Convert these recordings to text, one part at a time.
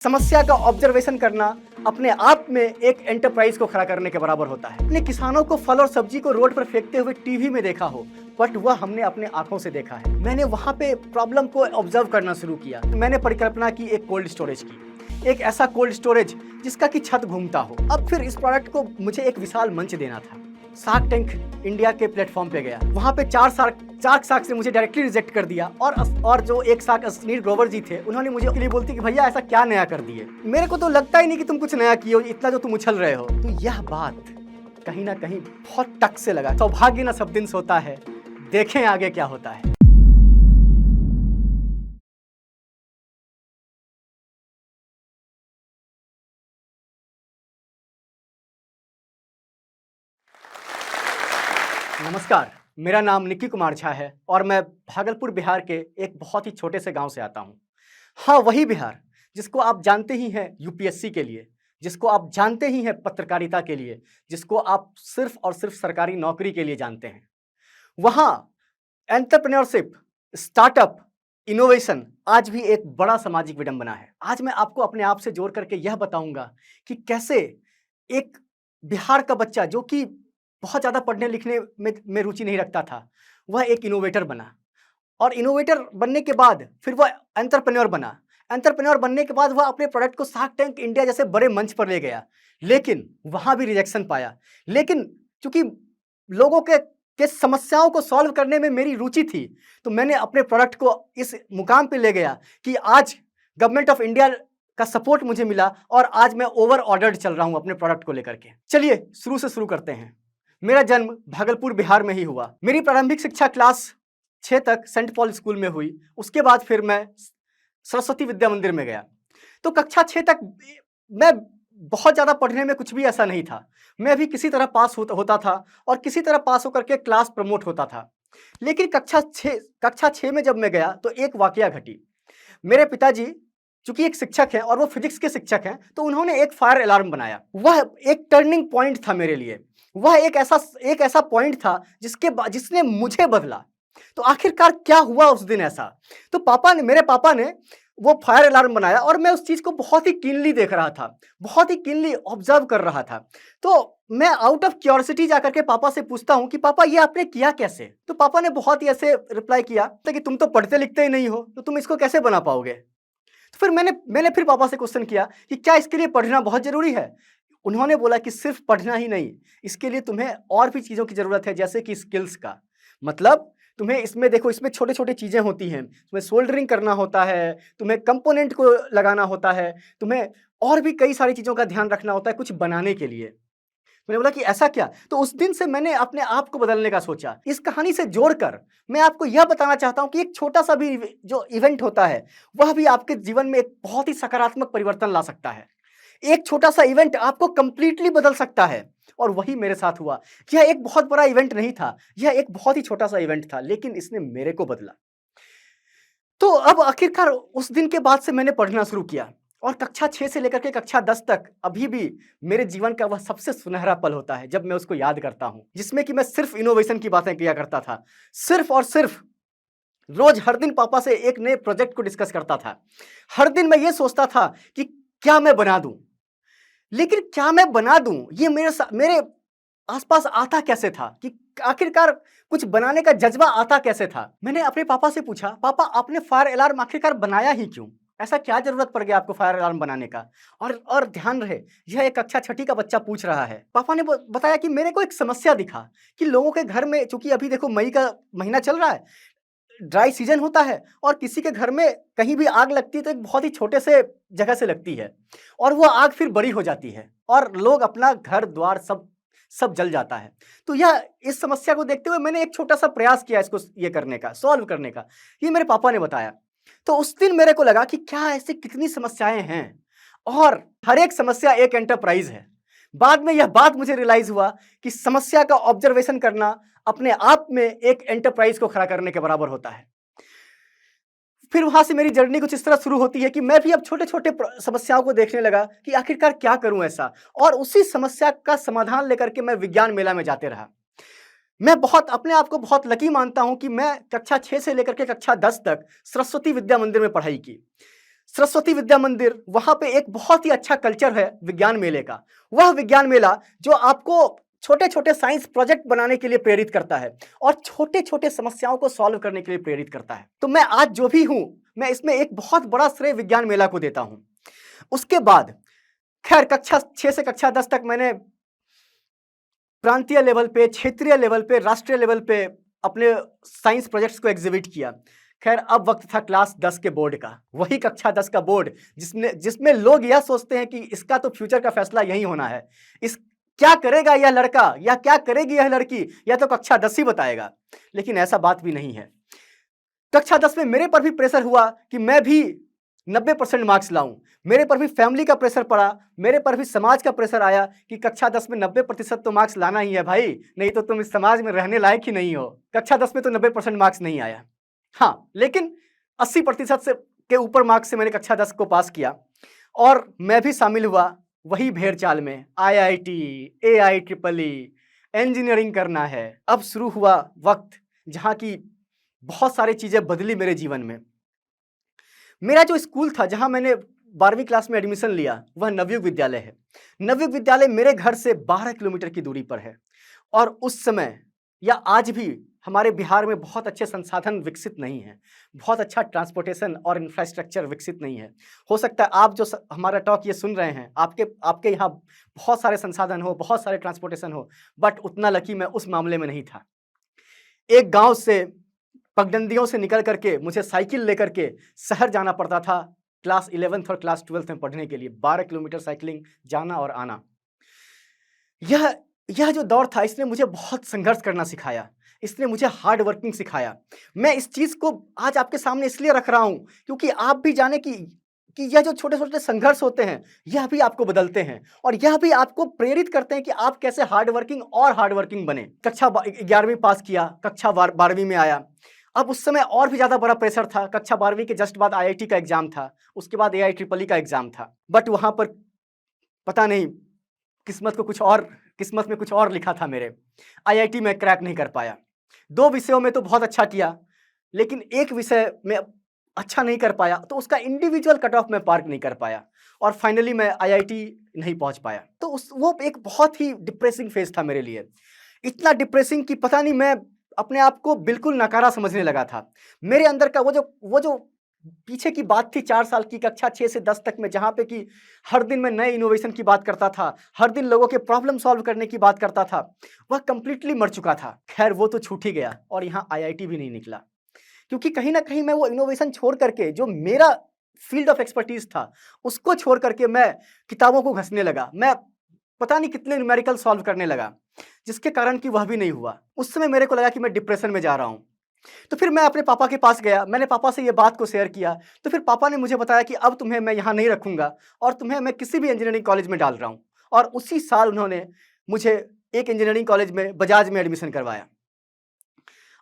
समस्या का ऑब्जर्वेशन करना अपने आप में एक एंटरप्राइज को खड़ा करने के बराबर होता है। अपने किसानों को फल और सब्जी को रोड पर फेंकते हुए टीवी में देखा हो, बट वह हमने अपने आंखों से देखा है। मैंने वहां पे प्रॉब्लम को ऑब्जर्व करना शुरू किया। मैंने परिकल्पना की एक कोल्ड स्टोरेज की, एक ऐसा कोल्ड स्टोरेज जिसका कि छत घूमता हो। अब फिर इस प्रोडक्ट को मुझे एक विशाल मंच देना था। शार्क टैंक इंडिया के प्लेटफॉर्म पे गया। वहां पे चार शार्क से मुझे डायरेक्टली रिजेक्ट कर दिया और जो एक शार्क सुनील ग्रोवर जी थे, उन्होंने मुझे के लिए बोलती कि भैया ऐसा क्या नया कर दिए। मेरे को तो लगता ही नहीं कि तुम कुछ नया किए हो, इतना जो तुम उछल रहे हो। तो यह बात कहीं ना कहीं बहुत टक से लगा। सौभाग्य ना सब दिन सोता है, देखें आगे क्या होता है। नमस्कार, मेरा नाम निक्की कुमार झा है और मैं भागलपुर बिहार के एक बहुत ही छोटे से गांव से आता हूं। हाँ, वही बिहार जिसको आप जानते ही हैं यूपीएससी के लिए, जिसको आप जानते ही हैं पत्रकारिता के लिए, जिसको आप सिर्फ और सिर्फ सरकारी नौकरी के लिए जानते हैं। वहाँ एंटरप्रेन्योरशिप, स्टार्टअप, इनोवेशन आज भी एक बड़ा सामाजिक विडंबना है। आज मैं आपको अपने आप से जोड़ करके यह बताऊंगा कि कैसे एक बिहार का बच्चा जो कि बहुत ज़्यादा पढ़ने लिखने में रुचि नहीं रखता था, वह एक इनोवेटर बना और इनोवेटर बनने के बाद फिर वह एंटरप्रेन्योर बना। एंटरप्रेन्योर बनने के बाद वह अपने प्रोडक्ट को शार्क टैंक इंडिया जैसे बड़े मंच पर ले गया, लेकिन वहाँ भी रिजेक्शन पाया। लेकिन चूंकि लोगों के समस्याओं को सॉल्व करने में मेरी रुचि थी, तो मैंने अपने प्रोडक्ट को इस मुकाम पे ले गया कि आज गवर्नमेंट ऑफ इंडिया का सपोर्ट मुझे मिला और आज मैं ओवर ऑर्डर्ड चल रहा हूं अपने प्रोडक्ट को लेकर के। चलिए शुरू से शुरू करते हैं। मेरा जन्म भागलपुर बिहार में ही हुआ। मेरी प्रारंभिक शिक्षा क्लास 6 तक सेंट पॉल स्कूल में हुई। उसके बाद फिर मैं सरस्वती विद्या मंदिर में गया। तो कक्षा 6 तक मैं बहुत ज़्यादा पढ़ने में कुछ भी ऐसा नहीं था। मैं भी किसी तरह पास होता था और किसी तरह पास होकर के क्लास प्रमोट होता था। लेकिन कक्षा 6 में जब मैं गया तो एक वाकया घटी। मेरे पिताजी चूंकि एक शिक्षक हैं और वो फिजिक्स के शिक्षक हैं, तो उन्होंने एक फायर अलार्म बनाया। वह एक टर्निंग पॉइंट था मेरे लिए। वह एक ऐसा पॉइंट था जिसने मुझे बदला। तो आखिरकार क्या हुआ उस दिन ऐसा? तो मेरे पापा ने वो फायर अलार्म बनाया और मैं उस चीज को बहुत ही कीनली देख रहा था, बहुत ही कीनली ऑब्जर्व कर रहा था। तो मैं आउट ऑफ क्यूरियोसिटी जाकर के पापा से पूछता हूं कि पापा ये आपने किया कैसे? तो पापा ने बहुत ही ऐसे रिप्लाई किया कि तुम तो पढ़ते लिखते ही नहीं हो, तो तुम इसको कैसे बना पाओगे? तो फिर मैंने फिर पापा से क्वेश्चन किया कि क्या इसके लिए पढ़ना बहुत जरूरी है? उन्होंने बोला कि सिर्फ पढ़ना ही नहीं, इसके लिए तुम्हें और भी चीज़ों की ज़रूरत है, जैसे कि स्किल्स का। मतलब तुम्हें इसमें देखो, इसमें छोटे-छोटे चीज़ें होती हैं, तुम्हें सोल्डरिंग करना होता है, तुम्हें कंपोनेंट को लगाना होता है, तुम्हें और भी कई सारी चीज़ों का ध्यान रखना होता है कुछ बनाने के लिए। मैंने बोला कि ऐसा क्या? तो उस दिन से मैंने अपने आप को बदलने का सोचा। इस कहानी से जोड़कर मैं आपको यह बताना चाहता हूँ कि एक छोटा-सा भी जो इवेंट होता है, वह भी आपके जीवन में एक बहुत ही सकारात्मक परिवर्तन ला सकता है। एक छोटा-सा इवेंट आपको कंप्लीटली बदल सकता है और वही मेरे साथ हुआ। यह एक बहुत बड़ा इवेंट नहीं था, यह एक बहुत ही छोटा-सा इवेंट था, लेकिन इसने मेरे को बदला। तो अब आखिरकार उस दिन के बाद से मैंने पढ़ना शुरू किया और कक्षा 6 से लेकर के कक्षा 10 तक अभी भी मेरे जीवन का वह सबसे सुनहरा पल होता है जब मैं उसको याद करता हूँ, जिसमें कि मैं सिर्फ इनोवेशन की बातें किया करता था। सिर्फ और सिर्फ रोज हर दिन पापा से एक नए प्रोजेक्ट को डिस्कस करता था। हर दिन मैं ये सोचता था कि क्या मैं बना दूं, लेकिन क्या मैं बना दूं ये मेरे आसपास आता कैसे था, कि आखिरकार कुछ बनाने का जज्बा आता कैसे था? मैंने अपने पापा से पूछा, पापा आपने फायर अलार्म आखिरकार बनाया ही क्यों? ऐसा क्या जरूरत पड़ गया आपको फायर अलार्म बनाने का? और ध्यान रहे, यह एक कक्षा 6 का बच्चा पूछ रहा है। पापा ने बताया कि मेरे को एक समस्या दिखा कि लोगों के घर में, चूंकि अभी देखो मई का महीना चल रहा है, ड्राई सीजन होता है और किसी के घर में कहीं भी आग लगती है तो एक बहुत ही छोटे से जगह से लगती है और वो आग फिर बड़ी हो जाती है और लोग अपना घर द्वार सब जल जाता है। तो यह इस समस्या को देखते हुए मैंने एक छोटा सा प्रयास किया इसको ये करने का, सॉल्व करने का। ये मेरे पापा ने बताया। तो उस दिन मेरे को लगा कि क्या ऐसी कितनी समस्याएं हैं और हर एक समस्या एक एंटरप्राइज है। बाद में यह बात मुझे रियलाइज हुआ कि समस्या का ऑब्जर्वेशन करना अपने आप में एक एंटरप्राइज को खड़ा करने के बराबर होता है। फिर वहां से मेरी जर्नी कुछ इस तरह शुरू होती है कि मैं भी अब छोटे छोटे समस्याओं को देखने लगा कि आखिरकार क्या करूं ऐसा, और उसी समस्या का समाधान लेकर के मैं विज्ञान मेला में जाते रहा। मैं बहुत अपने आप को बहुत लकी मानता हूं कि मैं कक्षा 6 से लेकर के कक्षा 10 तक सरस्वती विद्या मंदिर में पढ़ाई की। सरस्वती विद्या मंदिर, वहां पे एक बहुत ही अच्छा कल्चर है विज्ञान मेले का। वह विज्ञान मेला जो आपको छोटे छोटे साइंस प्रोजेक्ट बनाने के लिए प्रेरित करता है और छोटे छोटे समस्याओं को सॉल्व करने के लिए प्रेरित करता है। तो मैं आज जो भी हूं, मैं इसमें एक बहुत बड़ा श्रेय विज्ञान मेला को देता हूं। उसके बाद खैर कक्षा 6 से कक्षा 10 तक मैंने प्रांतीय लेवल पे, क्षेत्रीय लेवल पे, राष्ट्रीय लेवल पे अपने साइंस प्रोजेक्ट्स को एग्जीबिट किया। खैर अब वक्त था क्लास 10 के बोर्ड का, वही कक्षा 10 का बोर्ड जिसमें लोग यह सोचते हैं कि इसका तो फ्यूचर का फैसला यही होना है। इस क्या करेगा यह लड़का या क्या करेगी यह लड़की, यह तो कक्षा 10 ही बताएगा। लेकिन ऐसा बात भी नहीं है। कक्षा 10 में मेरे पर भी प्रेशर हुआ कि मैं भी 90% मार्क्स लाऊं। मेरे पर भी फैमिली का प्रेशर पड़ा, मेरे पर भी समाज का प्रेशर आया कि कक्षा 10 में 90% तो मार्क्स लाना ही है भाई, नहीं तो तुम इस समाज में रहने लायक ही नहीं हो। कक्षा 10 में तो 90% मार्क्स नहीं आया, हाँ, लेकिन 80% से के ऊपर मार्क्स से मैंने कक्षा 10 को पास किया और मैं भी शामिल हुआ वही भेड़ चाल में। IIT, AIEEE, इंजीनियरिंग करना है। अब शुरू हुआ वक्त जहाँ की बहुत सारी चीजें बदली मेरे जीवन में। मेरा जो स्कूल था जहां मैंने 12वीं क्लास में एडमिशन लिया, वह नवयुग विद्यालय है। नवयुग विद्यालय मेरे घर से 12 किलोमीटर की दूरी पर है और उस समय या आज भी हमारे बिहार में बहुत अच्छे संसाधन विकसित नहीं है, बहुत अच्छा ट्रांसपोर्टेशन और इंफ्रास्ट्रक्चर विकसित नहीं है। हो सकता है आप जो हमारा टॉक ये सुन रहे हैं, आपके यहाँ बहुत सारे संसाधन हो, बहुत सारे ट्रांसपोर्टेशन हो, बट उतना लकी मैं उस मामले में नहीं था। एक गांव से पगडंडियों से निकल करके मुझे साइकिल लेकर के शहर जाना पड़ता था क्लास 11th और क्लास 12th में पढ़ने के लिए। 12 किलोमीटर साइकिलिंग, जाना और आना। यह जो दौर था इसने मुझे बहुत संघर्ष करना सिखाया, इसने मुझे हार्ड वर्किंग सिखाया। मैं इस चीज को आज आपके सामने इसलिए रख रहा हूं क्योंकि आप भी जाने कि यह जो छोटे छोटे संघर्ष होते हैं यह भी आपको बदलते हैं और यह भी आपको प्रेरित करते हैं कि आप कैसे हार्ड वर्किंग बने। कक्षा 11वीं पास किया, कक्षा 12वीं में आया। अब उस समय और भी ज्यादा बड़ा प्रेशर था। कक्षा 12वीं के जस्ट बाद IIT का एग्जाम था, उसके बाद AIEEE का एग्जाम था। बट वहां पर पता नहीं किस्मत में कुछ और लिखा था मेरे। IIT में क्रैक नहीं कर पाया। 2 विषयों में तो बहुत अच्छा किया, लेकिन एक विषय में अच्छा नहीं कर पाया, तो उसका इंडिविजुअल कट ऑफ में पार नहीं कर पाया और फाइनली मैं IIT नहीं पहुंच पाया। तो वो एक बहुत ही डिप्रेसिंग फेज था मेरे लिए, इतना डिप्रेसिंग कि पता नहीं, मैं अपने आप को बिल्कुल नकारा समझने लगा था। मेरे अंदर का वो जो पीछे की बात थी 4 साल की, कक्षा 6 से 10 तक में, जहां पे कि हर दिन मैं नए इनोवेशन की बात करता था, हर दिन लोगों के प्रॉब्लम सॉल्व करने की बात करता था, वह कंप्लीटली मर चुका था। खैर वो तो छूट ही गया और यहाँ IIT भी नहीं निकला, क्योंकि कहीं ना कहीं मैं वो इनोवेशन छोड़ करके, जो मेरा फील्ड ऑफ एक्सपर्टीज था, उसको छोड़ करके मैं किताबों को घसने लगा। मैं पता नहीं कितने न्यूमेरिकल सॉल्व करने लगा, जिसके कारण कि वह भी नहीं हुआ। उस समय मेरे को लगा कि मैं डिप्रेशन में जा रहा हूं। तो फिर मैं अपने पापा के पास गया, मैंने पापा से ये बात को शेयर किया। तो फिर पापा ने मुझे बताया कि अब तुम्हें मैं यहाँ नहीं रखूंगा और तुम्हें मैं किसी भी इंजीनियरिंग कॉलेज में डाल रहा हूँ। और उसी साल उन्होंने मुझे एक इंजीनियरिंग कॉलेज में, बजाज में एडमिशन करवाया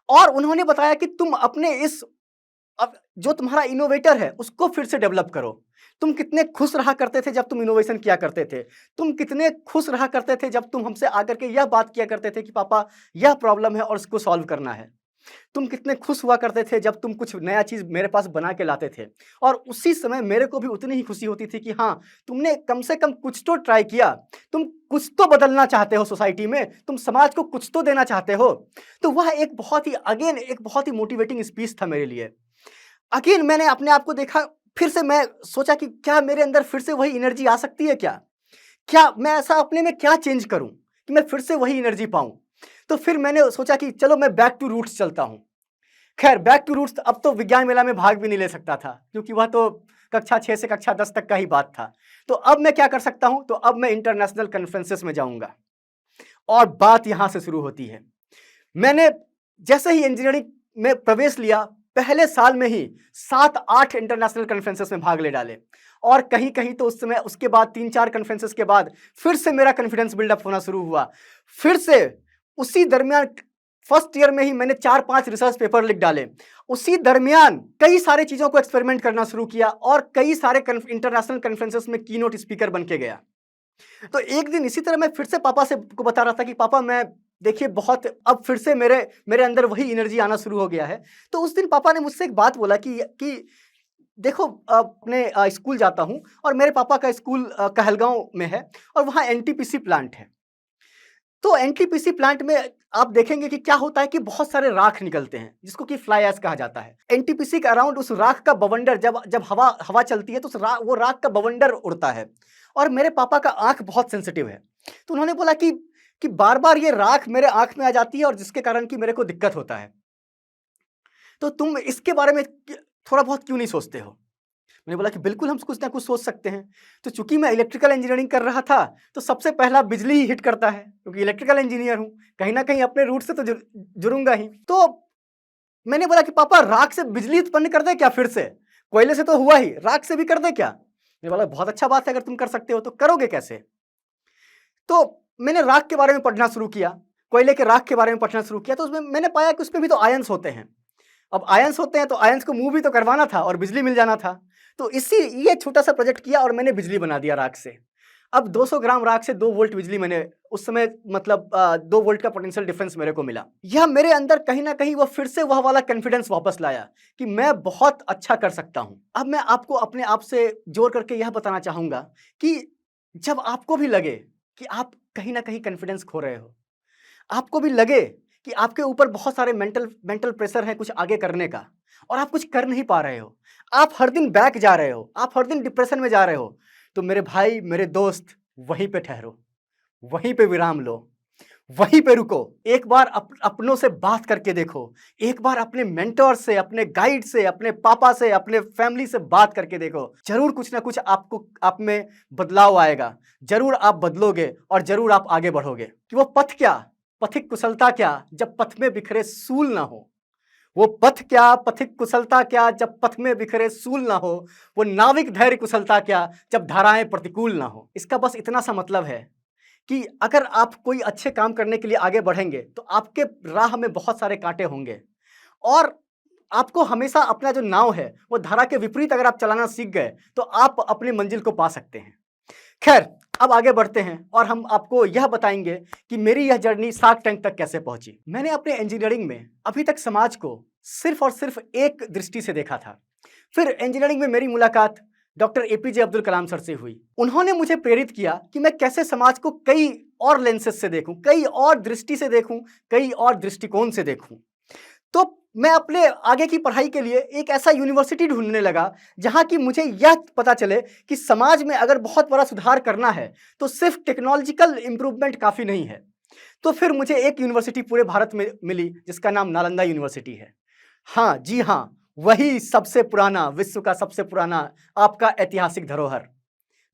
और उन्होंने बताया कि तुम अपने अब जो तुम्हारा इनोवेटर है उसको फिर से डेवलप करो। तुम कितने खुश रहा करते थे जब तुम इनोवेशन किया करते थे, तुम कितने खुश रहा करते थे जब तुम हमसे आकर के यह बात किया करते थे कि पापा यह प्रॉब्लम है और इसको सॉल्व करना है। तुम कितने खुश हुआ करते थे जब तुम कुछ नया चीज मेरे पास बना के लाते थे। और उसी समय मेरे को भी उतनी ही खुशी होती थी कि हाँ, तुमने कम से कम कुछ तो ट्राई किया, तुम कुछ तो बदलना चाहते हो सोसाइटी में, तुम समाज को कुछ तो देना चाहते हो। तो वह एक बहुत ही मोटिवेटिंग स्पीच था मेरे लिए। अगेन मैंने अपने आप को देखा, फिर से मैं सोचा कि क्या मेरे अंदर फिर से वही एनर्जी आ सकती है, क्या मैं ऐसा अपने में क्या चेंज करूं कि मैं फिर से वही एनर्जी पाऊं। तो फिर मैंने सोचा कि चलो मैं बैक टू रूट्स चलता हूं। खैर बैक टू रूट्स अब तो विज्ञान मेला में भाग भी नहीं ले सकता था, क्योंकि वह तो कक्षा 6 से कक्षा 10 तक का ही बात था। तो अब मैं क्या कर सकता हूं, तो अब मैं इंटरनेशनल कॉन्फ्रेंसेस में जाऊंगा। और बात यहां से शुरू होती है। मैंने जैसे ही इंजीनियरिंग में प्रवेश लिया, पहले साल में ही 7-8 इंटरनेशनल कॉन्फ्रेंसेस में भाग ले डाले और कहीं कहीं तो उस समय, उसके बाद 3-4 कॉन्फ्रेंसेस के बाद फिर से मेरा कॉन्फिडेंस बिल्डअप होना शुरू हुआ। फिर से उसी दरमियान फर्स्ट ईयर में ही मैंने 4-5 रिसर्च पेपर लिख डाले। उसी दरमियान कई सारे चीजों को एक्सपेरिमेंट करना शुरू किया और कई सारे इंटरनेशनल कॉन्फ्रेंसेस में कीनोट स्पीकर बन के गया। तो एक दिन इसी तरह मैं फिर से पापा से को बता रहा था कि पापा, मैं देखिए बहुत अब फिर से मेरे अंदर वही एनर्जी आना शुरू हो गया है। तो उस दिन पापा ने मुझसे एक बात बोला कि देखो अपने स्कूल जाता हूँ और मेरे पापा का स्कूल कहलगांव में है और वहाँ एनटीपीसी प्लांट है। तो एनटीपीसी प्लांट में आप देखेंगे कि क्या होता है कि बहुत सारे राख निकलते हैं जिसको कि फ्लाई ऐश कहा जाता है। एनटीपीसी के अराउंड उस राख का बवंडर जब जब हवा हवा चलती है तो वो राख का बवंडर उड़ता है। और मेरे पापा का आंख बहुत सेंसिटिव है, तो उन्होंने बोला कि बार बार ये राख मेरे आंख में आ जाती है और जिसके कारण कि मेरे को दिक्कत होता है, तो तुम इसके बारे में थोड़ा बहुत क्यों नहीं सोचते हो? मैंने बोला कि बिल्कुल हम कुछ ना कुछ सोच सकते हैं। तो चूंकि मैं इलेक्ट्रिकल इंजीनियरिंग कर रहा था, तो सबसे पहला बिजली ही हिट करता है, क्योंकि इलेक्ट्रिकल इंजीनियर हूँ, कहीं ना कहीं अपने रूट से तो जुड़ूंगा ही। तो मैंने बोला कि पापा राख से बिजली उत्पन्न कर दे क्या? फिर से कोयले से तो हुआ ही, राख से भी कर दे क्या? मैंने बोला बहुत अच्छा बात है, अगर तुम कर सकते हो तो करोगे कैसे? तो मैंने राख के बारे में पढ़ना शुरू किया, कोयले के राख के बारे में पढ़ना शुरू किया, तो उसमें मैंने पाया कि उसमें भी तो आयंस होते हैं। अब आयंस होते हैं तो आयंस को मूव भी तो करवाना था और बिजली मिल जाना था। तो ये छोटा सा प्रोजेक्ट किया और मैंने बिजली बना दिया राख से। अब 200 ग्राम राख से 2 वोल्ट बिजली मैंने उस समय मतलब 2 वोल्ट का पोटेंशियल डिफरेंस मेरे को मिला। यह मेरे अंदर कहीं ना कहीं वो फिर से वह वाला कॉन्फिडेंस वापस लाया कि मैं बहुत अच्छा कर सकता हूं। अब मैं आपको अपने आप से जोड़ करके यह बताना चाहूंगा कि जब आपको भी लगे कि आप कहीं ना कहीं कॉन्फिडेंस खो रहे हो, आपको भी लगे कि आपके ऊपर बहुत सारे मेंटल प्रेशर है कुछ आगे करने का और आप कुछ कर नहीं पा रहे हो, आप हर दिन बैक जा रहे हो, आप हर दिन डिप्रेशन में जा रहे हो, तो मेरे भाई मेरे दोस्त वहीं पे ठहरो, वहीं पे विराम लो, वहीं पे रुको। एक बार अपनों से बात करके देखो, एक बार अपने मेंटर से, अपने गाइड से, अपने पापा से, अपने फैमिली से बात करके देखो। जरूर कुछ ना कुछ आप में बदलाव आएगा, जरूर आप बदलोगे और जरूर आप आगे बढ़ोगे। कि वो पथ क्या, पथिक कुशलता क्या, जब पथ में बिखरे सूल ना हो। वो पथ क्या, पथिक कुशलता क्या, जब पथ में बिखरे सूल ना हो। वो नाविक धैर्य कुशलता क्या, जब धाराएं प्रतिकूल ना हो। इसका बस इतना सा मतलब है कि अगर आप कोई अच्छे काम करने के लिए आगे बढ़ेंगे तो आपके राह में बहुत सारे कांटे होंगे और आपको हमेशा अपना जो नाव है वो धारा के विपरीत अगर आप चलाना सीख गए तो आप अपनी मंजिल को पा सकते हैं। खैर, अब आगे बढ़ते हैं और हम आपको यह बताएंगे कि मेरी यह जर्नी शार्क टैंक तक कैसे पहुंची। मैंने अपने इंजीनियरिंग में अभी तक समाज को सिर्फ और सिर्फ एक दृष्टि से देखा था। फिर इंजीनियरिंग में मेरी मुलाकात doctor APJ Abdul Kalam sir से हुई। उन्होंने मुझे प्रेरित किया कि मैं कैसे समाज को कई और लेंसेस से देखूं, कई और दृष्टि से देखूं, कई और दृष्टिकोण से देखूं। तो मैं अपने आगे की पढ़ाई के लिए एक ऐसा यूनिवर्सिटी ढूंढने लगा जहां की मुझे यह पता चले कि समाज में अगर बहुत बड़ा सुधार करना है तो सिर्फ टेक्नोलॉजिकल इंप्रूवमेंट काफी नहीं है। तो फिर मुझे एक यूनिवर्सिटी पूरे भारत में मिली जिसका नाम नालंदा यूनिवर्सिटी है। हाँ जी हाँ, वही सबसे पुराना, विश्व का सबसे पुराना आपका ऐतिहासिक धरोहर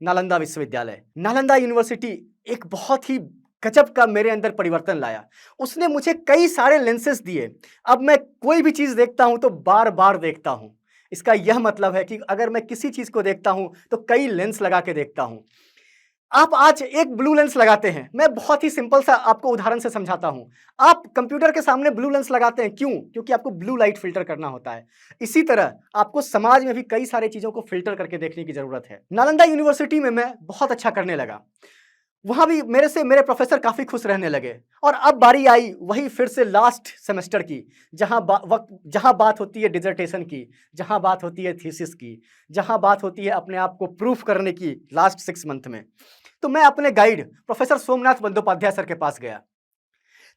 नालंदा विश्वविद्यालय। नालंदा यूनिवर्सिटी एक बहुत ही गजब का मेरे अंदर परिवर्तन लाया। उसने मुझे कई सारे लेंसेस दिए। अब मैं कोई भी चीज देखता हूं तो बार बार देखता हूं। इसका यह मतलब है कि अगर मैं किसी चीज को देखता हूं तो कई लेंस लगा के देखता हूं। आप आज एक ब्लू लेंस लगाते हैं, मैं बहुत ही सिंपल सा आपको उदाहरण से समझाता हूं। आप कंप्यूटर के सामने ब्लू लेंस लगाते हैं, क्यों? क्योंकि आपको ब्लू लाइट फिल्टर करना होता है। इसी तरह आपको समाज में भी कई सारी चीजों को फिल्टर करके देखने की जरूरत है। नालंदा यूनिवर्सिटी में मैं बहुत अच्छा करने लगा, वहां भी मेरे प्रोफेसर काफी खुश रहने लगे। और अब बारी आई वही फिर से लास्ट सेमेस्टर की, जहां बात होती है डिसर्टेशन की, जहां बात होती है थीसिस की, जहां बात होती है अपने आप को प्रूफ करने की लास्ट 6 मंथ में। तो मैं अपने guide professor Somnath Bandopadhyay sir के पास गया।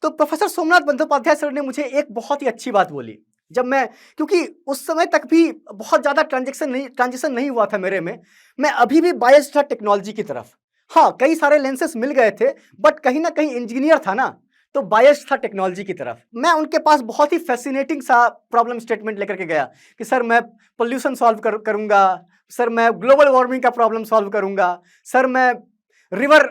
तो प्रोफेसर सोमनाथ बंदोपाध्याय सर ने मुझे एक बहुत ही अच्छी बात बोली। जब मैं, क्योंकि उस समय तक भी बहुत ज्यादा ट्रांजिशन नहीं हुआ था मेरे में, मैं अभी भी बायस्ड था टेक्नोलॉजी की तरफ। हाँ, कई सारे लेंसेस मिल गए थे, बट कहीं ना कहीं इंजीनियर था ना, तो बायस्ड था टेक्नोलॉजी की तरफ। मैं उनके पास बहुत ही फैसिनेटिंग सा प्रॉब्लम स्टेटमेंट लेकर के गया कि सर मैं पोल्यूशन सॉल्व करूंगा, सर मैं ग्लोबल वार्मिंग का प्रॉब्लम सॉल्व करूंगा, सर मैं रिवर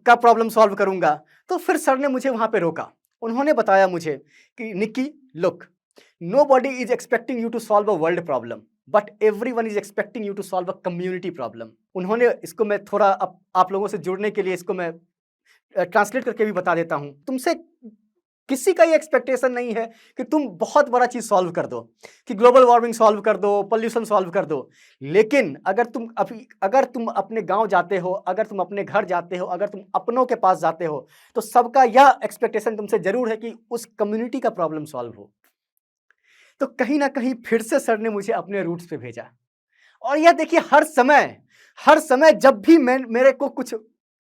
का प्रॉब्लम सॉल्व करूंगा। तो फिर सर ने मुझे वहां पे रोका। उन्होंने बताया मुझे कि Nikki look, nobody is expecting you to solve a world problem, but everyone is expecting you to solve a community problem. उन्होंने इसको, मैं थोड़ा आप लोगों से जुड़ने के लिए इसको मैं ट्रांसलेट करके भी बता देता हूं। तुमसे किसी का ये एक्सपेक्टेशन नहीं है कि तुम बहुत बड़ा चीज सॉल्व कर दो, कि ग्लोबल वार्मिंग सॉल्व कर दो, पोल्यूशन सॉल्व कर दो। लेकिन अगर तुम अपने गांव जाते हो, अगर तुम अपने घर जाते हो, अगर तुम अपनों के पास जाते हो, तो सबका यह एक्सपेक्टेशन तुमसे जरूर है कि उस कम्युनिटी का प्रॉब्लम सॉल्व हो। तो कहीं ना कहीं फिर से सर ने मुझे अपने रूट्स पे भेजा। और यह देखिए हर समय जब भी मेरे को कुछ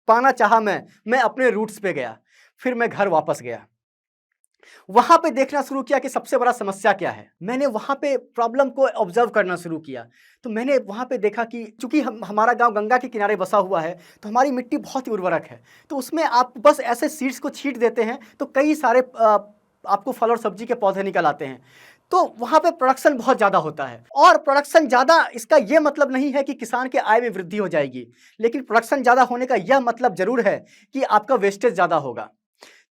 पाना चाहा मैं अपने रूट्स पे गया, फिर मैं घर वापस गया। वहां पे देखना शुरू किया कि सबसे बड़ा समस्या क्या है। मैंने वहां पे प्रॉब्लम को ऑब्जर्व करना शुरू किया, तो मैंने वहां पे देखा कि चूंकि हमारा गांव गंगा के किनारे बसा हुआ है, तो हमारी मिट्टी बहुत ही उर्वरक है। तो उसमें आप बस ऐसे सीड्स को छींट देते हैं तो कई सारे आपको फल और सब्जी के पौधे निकल आते हैं। तो वहां पे प्रोडक्शन बहुत ज्यादा होता है, और प्रोडक्शन ज्यादा इसका यह मतलब नहीं है कि किसान के आय में वृद्धि हो जाएगी, लेकिन प्रोडक्शन ज्यादा होने का यह मतलब जरूर है कि आपका वेस्टेज ज्यादा होगा।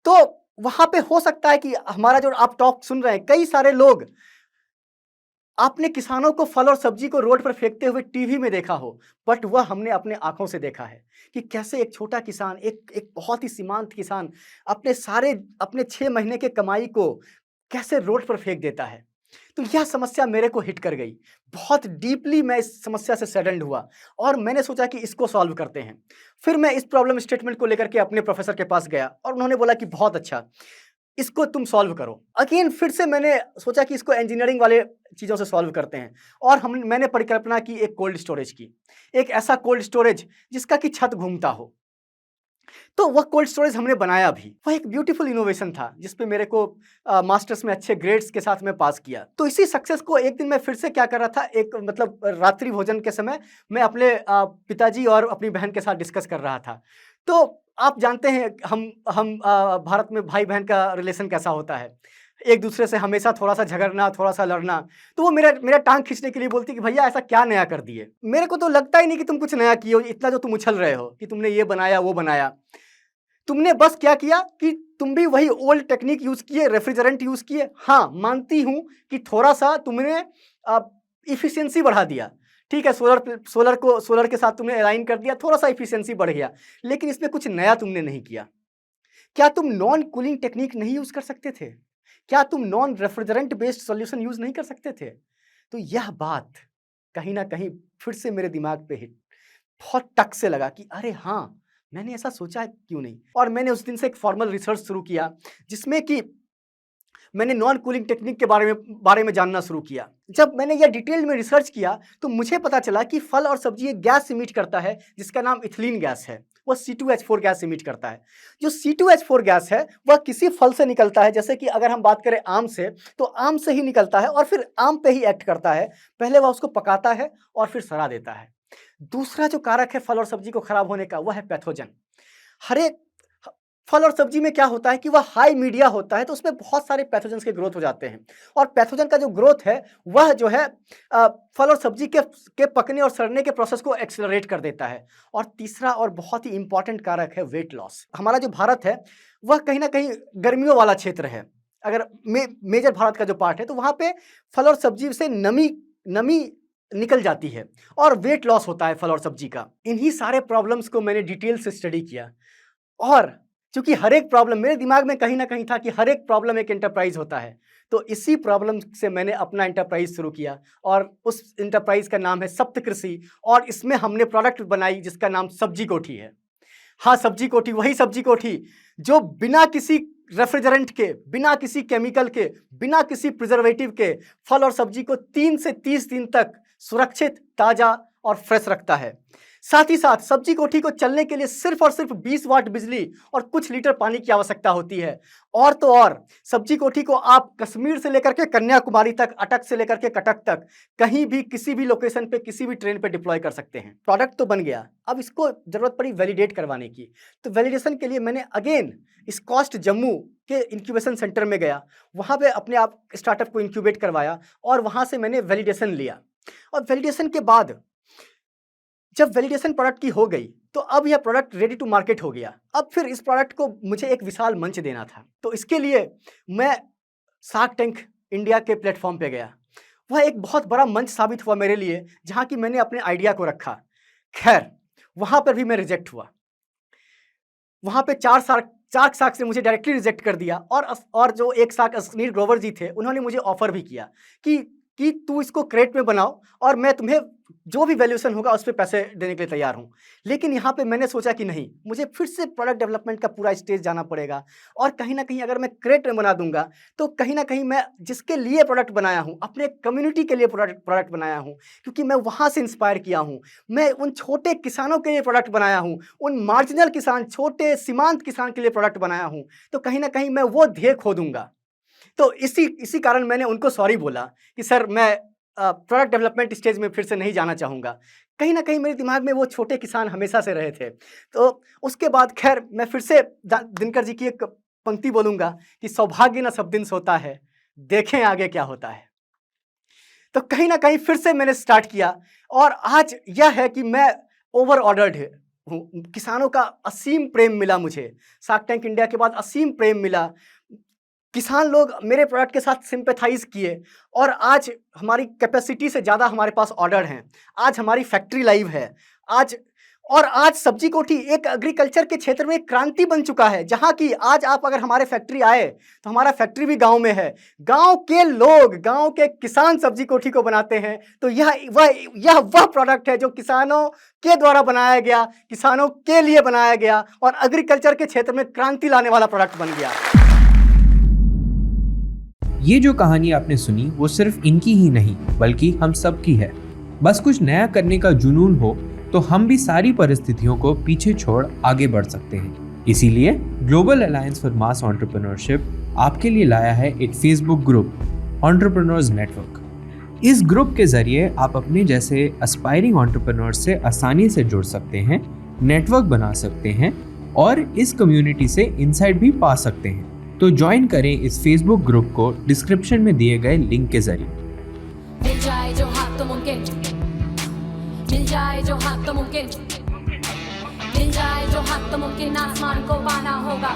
तो वहां पे हो सकता है कि हमारा जो आप टॉक सुन रहे हैं, कई सारे लोग आपने किसानों को फल और सब्जी को रोड पर फेंकते हुए टीवी में देखा हो, बट वह हमने अपने आंखों से देखा है कि कैसे एक छोटा किसान, एक बहुत ही सीमांत किसान अपने 6 महीने के कमाई को कैसे रोड पर फेंक देता है। तो यह समस्या मेरे को हिट कर गई। बहुत डीपली मैं इस समस्या से सैडन्ड हुआ और मैंने सोचा कि इसको सॉल्व करते हैं। फिर मैं इस प्रॉब्लम स्टेटमेंट को लेकर के अपने प्रोफेसर के पास गया और उन्होंने बोला कि बहुत अच्छा, इसको तुम सॉल्व करो। अगेन फिर से मैंने सोचा कि इसको इंजीनियरिंग वाले चीज़ों से सॉल्व करते हैं, और मैंने परिकल्पना की एक कोल्ड स्टोरेज की, एक ऐसा कोल्ड स्टोरेज जिसका कि छत घूमता हो। तो वह कोल्ड स्टोरेज हमने बनाया भी। वह एक ब्यूटीफुल इनोवेशन था जिसपे मेरे को मास्टर्स में अच्छे ग्रेड्स के साथ मैं पास किया। तो इसी सक्सेस को एक दिन मैं फिर से क्या कर रहा था, एक मतलब रात्रि भोजन के समय मैं अपने पिताजी और अपनी बहन के साथ डिस्कस कर रहा था। तो आप जानते हैं हम भारत में भाई बहन का रिलेशन कैसा होता है, एक दूसरे से हमेशा थोड़ा सा झगड़ना, थोड़ा सा लड़ना। तो वो मेरा टांग खींचने के लिए बोलती कि भैया ऐसा क्या नया कर दिए, मेरे को तो लगता ही नहीं कि तुम कुछ नया किए हो, इतना जो तुम उछल रहे हो कि तुमने ये बनाया वो बनाया। तुमने बस क्या किया कि तुम भी वही ओल्ड टेक्निक यूज किए, रेफ्रिजरेंट यूज किए। हाँ, मानती हूं कि थोड़ा सा तुमने इफिशियंसी बढ़ा दिया, ठीक है, सोलर के साथ तुमने अलाइन कर दिया, थोड़ा सा इफिशियंसी बढ़ गया, लेकिन इसमें कुछ नया तुमने नहीं किया। क्या तुम नॉन कूलिंग टेक्निक नहीं यूज कर सकते थे? क्या तुम non refrigerant based solution use नहीं कर सकते थे? तो यह बात कहीं ना कहीं फिर से मेरे दिमाग पे हिट, बहुत टक से लगा कि अरे हाँ, मैंने ऐसा सोचा क्यों नहीं। और मैंने उस दिन से एक फॉर्मल रिसर्च शुरू किया जिसमें कि मैंने नॉन कूलिंग टेक्निक के बारे में जानना शुरू किया। जब मैंने यह डिटेल में रिसर्च किया तो मुझे पता चला कि फल और सब्जी एक गैस इमिट करता है जिसका नाम इथिलीन गैस है। वह C2H4 गैस इमिट करता है। जो C2H4 गैस है वह किसी फल से निकलता है, जैसे कि अगर हम बात करें आम से, तो आम से ही निकलता है और फिर आम पे ही एक्ट करता है। पहले वह उसको पकाता है और फिर सड़ा देता है। दूसरा जो कारक है फल और सब्जी को खराब होने का, वह है पैथोजन। हर एक फल और सब्जी में क्या होता है कि वह हाई मीडिया होता है, तो उसमें बहुत सारे पैथोजन्स के ग्रोथ हो जाते हैं, और पैथोजन का जो ग्रोथ है वह जो है फल और सब्जी के पकने और सड़ने के प्रोसेस को एक्सेलरेट कर देता है। और तीसरा और बहुत ही इंपॉर्टेंट कारक है वेट लॉस। हमारा जो भारत है वह कहीं ना कहीं गर्मियों वाला क्षेत्र है। अगर मेजर भारत का जो पार्ट है, तो वहाँ पे फल और सब्जी से नमी निकल जाती है और वेट लॉस होता है फल और सब्जी का। इन्हीं सारे प्रॉब्लम्स को मैंने डिटेल से स्टडी किया, और क्योंकि हर एक प्रॉब्लम मेरे दिमाग में कहीं ना कहीं था कि हर एक प्रॉब्लम एक एंटरप्राइज होता है, तो इसी प्रॉब्लम से मैंने अपना एंटरप्राइज शुरू किया, और उस एंटरप्राइज का नाम है सप्तकृषि, और इसमें हमने प्रोडक्ट बनाई जिसका नाम सब्जी कोठी है। हाँ, सब्जी कोठी, वही सब्जी कोठी जो बिना किसी रेफ्रिजरेंट के, बिना किसी केमिकल के, बिना किसी प्रिजर्वेटिव के फल और सब्जी को 3 से 30 दिन तक सुरक्षित, ताजा और फ्रेश रखता है। साथ ही साथ सब्जी कोठी को चलने के लिए सिर्फ और सिर्फ 20 वाट बिजली और कुछ लीटर पानी की आवश्यकता होती है। और तो और सब्जी कोठी को आप कश्मीर से लेकर के कन्याकुमारी तक, अटक से लेकर के कटक तक, कहीं भी किसी भी लोकेशन पे, किसी भी ट्रेन पे डिप्लॉय कर सकते हैं। प्रोडक्ट तो बन गया, अब इसको जरूरत पड़ी वैलिडेट करवाने की। तो वैलिडेशन के लिए मैंने अगेन स्कॉस्ट जम्मू के इंक्यूबेशन सेंटर में गया, वहां पे अपने आप स्टार्टअप को इंक्यूबेट करवाया, और वहां से मैंने वैलिडेशन लिया। और वैलिडेशन के बाद जब वैलिडेशन प्रोडक्ट की हो गई, तो अब यह प्रोडक्ट रेडी टू मार्केट हो गया। अब फिर इस प्रोडक्ट को मुझे एक विशाल मंच देना था, तो इसके लिए मैं शार्क टैंक इंडिया के प्लेटफॉर्म पे गया। वह एक बहुत बड़ा मंच साबित हुआ मेरे लिए, जहां कि मैंने अपने आइडिया को रखा। खैर, वहां पर भी मैं रिजेक्ट हुआ। वहां पे चार शार्क से मुझे डायरेक्टली रिजेक्ट कर दिया, और जो एक शार्क अश्नीर ग्रोवर जी थे, उन्होंने मुझे ऑफर भी किया कि कि तू इसको क्रेट में बनाओ और मैं तुम्हें जो भी वैल्यूएशन होगा उस पे पैसे देने के लिए तैयार हूँ। लेकिन यहाँ पे मैंने सोचा कि नहीं, मुझे फिर से प्रोडक्ट डेवलपमेंट का पूरा स्टेज जाना पड़ेगा और कहीं ना कहीं अगर मैं क्रेट में बना दूंगा तो कहीं ना कहीं मैं जिसके लिए प्रोडक्ट बनाया हूँ, अपने कम्युनिटी के लिए प्रोडक्ट बनाया हूँ, क्योंकि मैं वहाँ से इंस्पायर किया हूँ। मैं उन छोटे किसानों के लिए प्रोडक्ट बनाया हूँ, उन मार्जिनल किसान, छोटे सीमांत किसान के लिए प्रोडक्ट बनाया हूँ, तो कहीं ना कहीं मैं वो ध्येय खो दूंगा। तो इसी कारण मैंने उनको सॉरी बोला कि सर मैं प्रोडक्ट डेवलपमेंट स्टेज में फिर से नहीं जाना चाहूँगा। कहीं ना कहीं मेरे दिमाग में वो छोटे किसान हमेशा से रहे थे। तो उसके बाद खैर मैं फिर से दिनकर जी की एक पंक्ति बोलूँगा कि सौभाग्य न सब दिन सोता है, देखें आगे क्या होता है। तो कहीं ना कहीं फिर से मैंने स्टार्ट किया और आज यह है कि मैं ओवर ऑर्डर्ड हूँ। किसानों का असीम प्रेम मिला मुझे, शार्क टैंक इंडिया के बाद असीम प्रेम मिला। किसान लोग मेरे प्रोडक्ट के साथ सिंपैथाइज किए और आज हमारी कैपेसिटी से ज़्यादा हमारे पास ऑर्डर हैं। आज हमारी फैक्ट्री लाइव है। आज सब्जी कोठी एक एग्रीकल्चर के क्षेत्र में एक क्रांति बन चुका है, जहां की आज आप अगर हमारे फैक्ट्री आए तो हमारा फैक्ट्री भी गांव में है। गांव के लोग, गांव के किसान सब्जी कोठी को बनाते हैं। तो यह वह प्रोडक्ट है जो किसानों के द्वारा बनाया गया, किसानों के लिए बनाया गया और एग्रीकल्चर के क्षेत्र में क्रांति लाने वाला प्रोडक्ट बन गया। ये जो कहानी आपने सुनी वो सिर्फ इनकी ही नहीं बल्कि हम सब की है। बस कुछ नया करने का जुनून हो तो हम भी सारी परिस्थितियों को पीछे छोड़ आगे बढ़ सकते हैं। इसीलिए global alliance for mass entrepreneurship आपके लिए लाया है एक फेसबुक ग्रुप, एंटरप्रेन्योर्स नेटवर्क। इस ग्रुप के जरिए आप अपने जैसे एस्पायरिंग एंटरप्रेन्योर से आसानी से जुड़ सकते हैं, नेटवर्क बना सकते हैं और इस कम्युनिटी से इनसाइट भी पा सकते हैं। तो ज्वाइन करें इस फेसबुक ग्रुप को डिस्क्रिप्शन में दिए गए लिंक के जरिए। मिल जाए जो हाथ तो मुमकिन, मिल जाए जो हाथ तो मुमकिन, मिल जाए जो हाथ तो मुमकिन, आसमान को पाना होगा।